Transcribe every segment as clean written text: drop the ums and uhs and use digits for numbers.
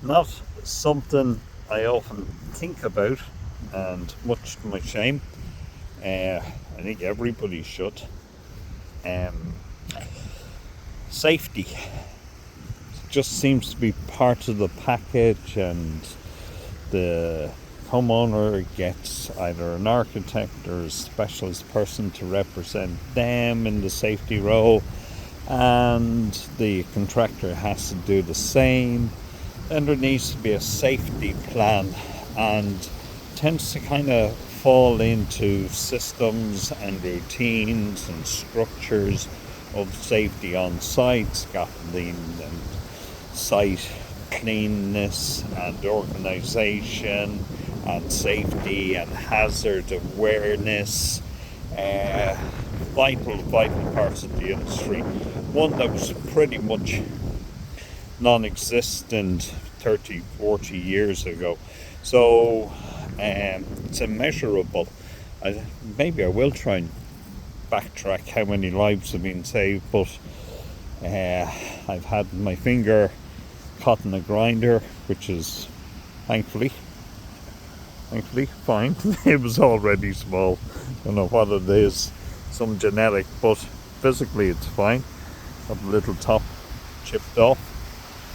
Not something I often think about, and much to my shame, I think everybody should. Um, Safety just seems to be part of the package, and the homeowner gets either an architect or a specialist person to represent them in the safety role, and the contractor has to do the same. Then there needs to be a safety plan, and tends to kind of fall into systems and routines and structures of safety on site, scaffolding and site cleanness and organisation and safety and hazard awareness. Vital parts of the industry. One that was pretty much non-existent 30, 40 years ago. So it's immeasurable. Maybe I will try and backtrack how many lives have been saved, but I've had my finger caught in a grinder, which is thankfully fine. It was already small. I don't know what it is, some genetic, but physically it's fine. Got a little top chipped off.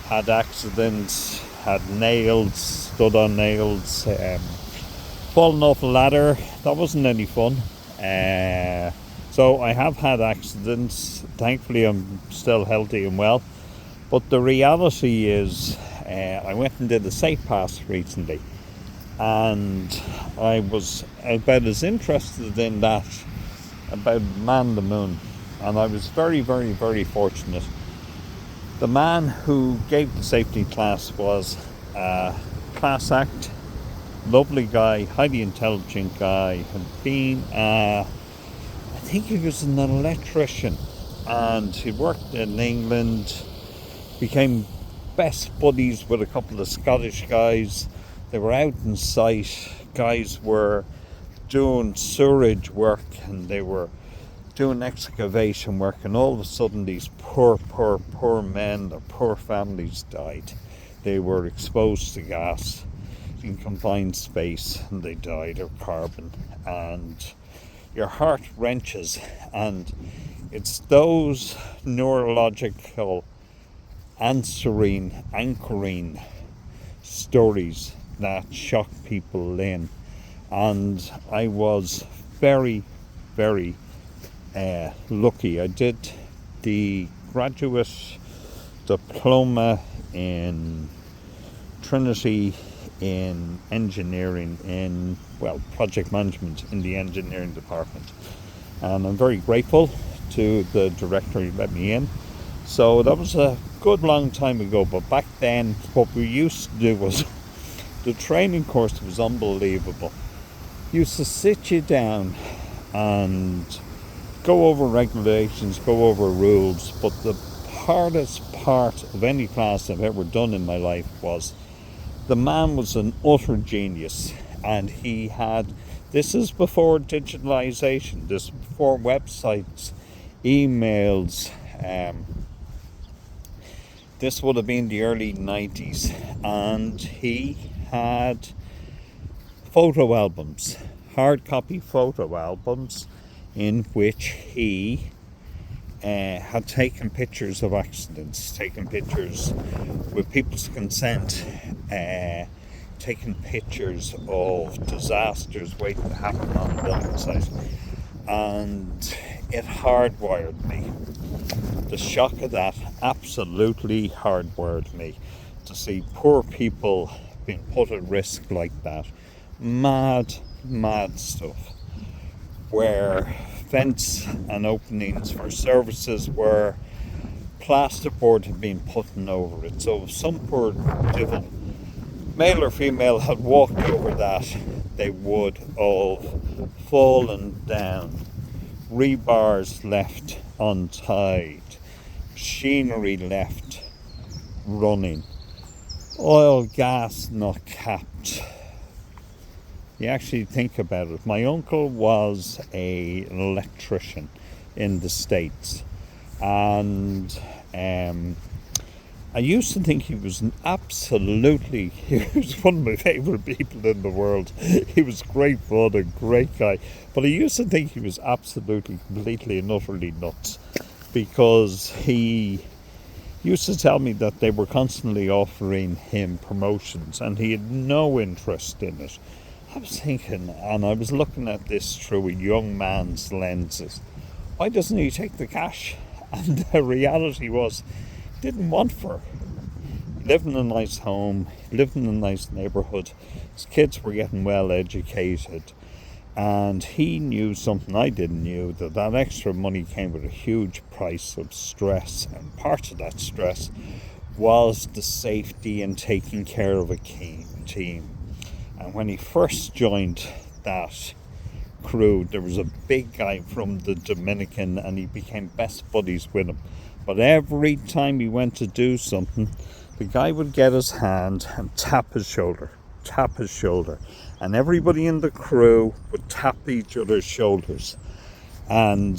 Had accidents, had nails, stood on nails, fallen off a ladder. That wasn't any fun. So I have had accidents. Thankfully I'm still healthy and well. But the reality is, I went and did a safe pass recently, and I was about as interested in that about man the moon, and I was very, very, very fortunate. The man who gave the safety class was a class act, lovely guy, highly intelligent guy, had been, I think he was an electrician, and he worked in England, became best buddies with a couple of Scottish guys. They were out in sight. Guys were doing sewerage work and they were doing excavation work, and all of a sudden these poor men, their poor families died. They were exposed to gas in confined space and they died of carbon, and your heart wrenches. And it's those neurological anchoring stories that shock people in. And I was very, very lucky. I did the graduate diploma in Trinity in engineering, in project management in the engineering department, and I'm very grateful to the director who let me in. So that was a good long time ago, but back then what we used to do was the training course was unbelievable. Used to sit you down and go over regulations, go over rules, but the hardest part of any class I've ever done in my life was the man was an utter genius, and he had, this is before digitalization, this is before websites, emails, this would have been the early 90s, and he had photo albums, hard copy photo albums, in which he had taken pictures of accidents, taken pictures with people's consent, taken pictures of disasters waiting to happen on the building site, and it hardwired me. The shock of that absolutely hardwired me, to see poor people being put at risk like that. Mad stuff, where vents and openings for services were plasterboard had been put over it. So if some poor devil, male or female, had walked over that, they would have fallen down. Rebars left untied, machinery left running, oil, gas not capped. You actually think about it. My uncle was an electrician in the States, and I used to think he was he was one of my favourite people in the world. He was great fun, a great guy. But I used to think he was absolutely, completely and utterly nuts, because he used to tell me that they were constantly offering him promotions and he had no interest in it. I was thinking, and I was looking at this through a young man's lenses, why doesn't he take the cash? And the reality was, didn't want for. He lived in a nice home, he lived in a nice neighbourhood, his kids were getting well educated, and he knew something I didn't know, that extra money came with a huge price of stress, and part of that stress was the safety and taking care of a team. And when he first joined that crew, there was a big guy from the Dominican and he became best buddies with him. But every time he went to do something, the guy would get his hand and tap his shoulder, and everybody in the crew would tap each other's shoulders. And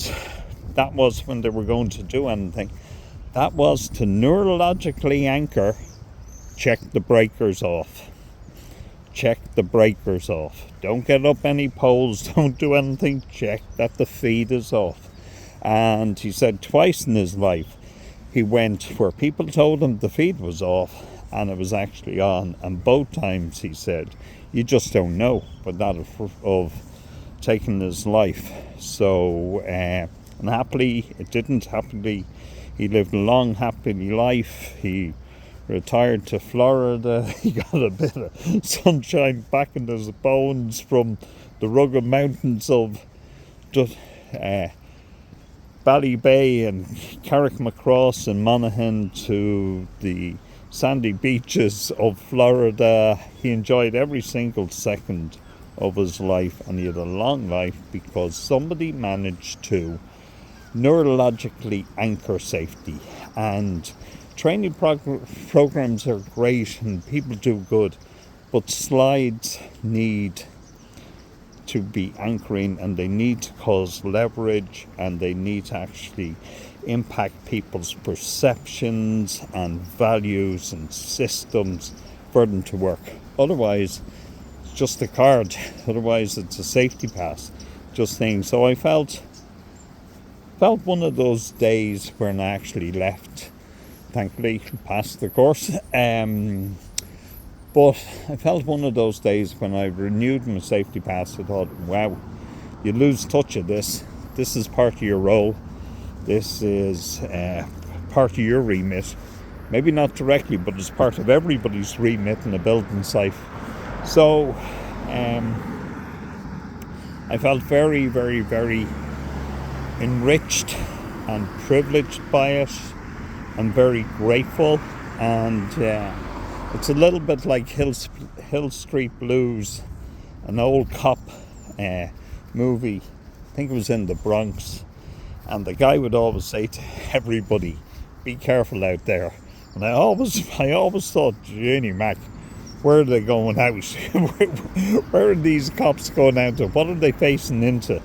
that was when they were going to do anything. That was to neurologically anchor, check the breakers off. Don't get up any poles, don't do anything, check that the feed is off. And he said twice in his life he went where people told him the feed was off and it was actually on, and both times he said you just don't know, but that of taking his life. So and happily it didn't. Happily he lived a long happy life. He retired to Florida. He got a bit of sunshine back in his bones from the rugged mountains of Bally Bay and Carrickmacross and Monaghan to the sandy beaches of Florida. He enjoyed every single second of his life, and he had a long life because somebody managed to neurologically anchor safety. And training programs are great and people do good, but slides need to be anchoring, and they need to cause leverage, and they need to actually impact people's perceptions and values and systems for them to work. Otherwise, it's just a card. Otherwise, it's a safety pass, just things. So I felt one of those days when I actually left, thankfully passed the course. But I felt one of those days when I renewed my safety pass. I thought, wow, you lose touch of this. This is part of your role. This is part of your remit. Maybe not directly, but it's part of everybody's remit in a building site. So I felt very, very, very enriched and privileged by it, and very grateful. And it's a little bit like Hill Street Blues, an old cop movie. I think it was in the Bronx, and the guy would always say to everybody, "Be careful out there." And I always thought, Jenny Mac, where are they going out? Where are these cops going out to? What are they facing into?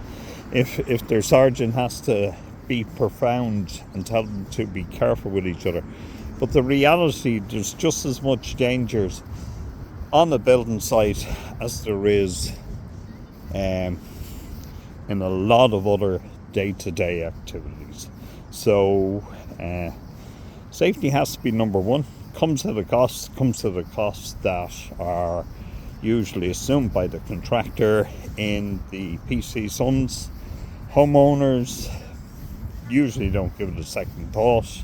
If their sergeant has to be profound and tell them to be careful with each other. But the reality, there's just as much dangers on a building site as there is in a lot of other day-to-day activities. So safety has to be number one. Comes at a cost that are usually assumed by the contractor in the PC sums. Homeowners usually don't give it a second thought.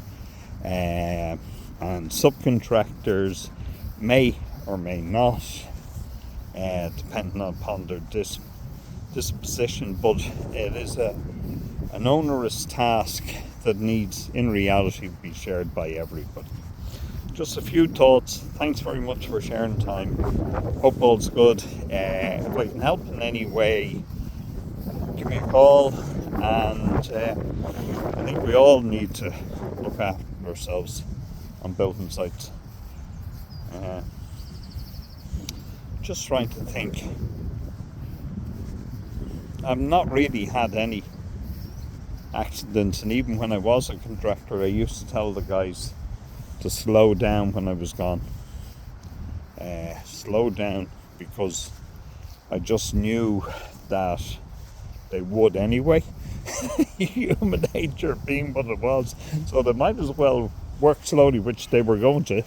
And subcontractors may or may not, depending upon their disposition, but it is an onerous task that needs, in reality, to be shared by everybody. Just a few thoughts. Thanks very much for sharing time. Hope all's good. If I can help in any way, give me a call. And I think we all need to look after ourselves on building sites. Just trying to think. I've not really had any accidents, and even when I was a contractor, I used to tell the guys, to slow down when I was gone. Slow down because I just knew that they would anyway. Human nature being what it was. So they might as well work slowly, which they were going to,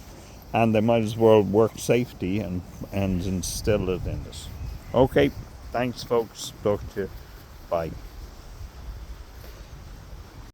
and they might as well work safety and instill it in us. Okay, thanks folks. Talk to you. Bye.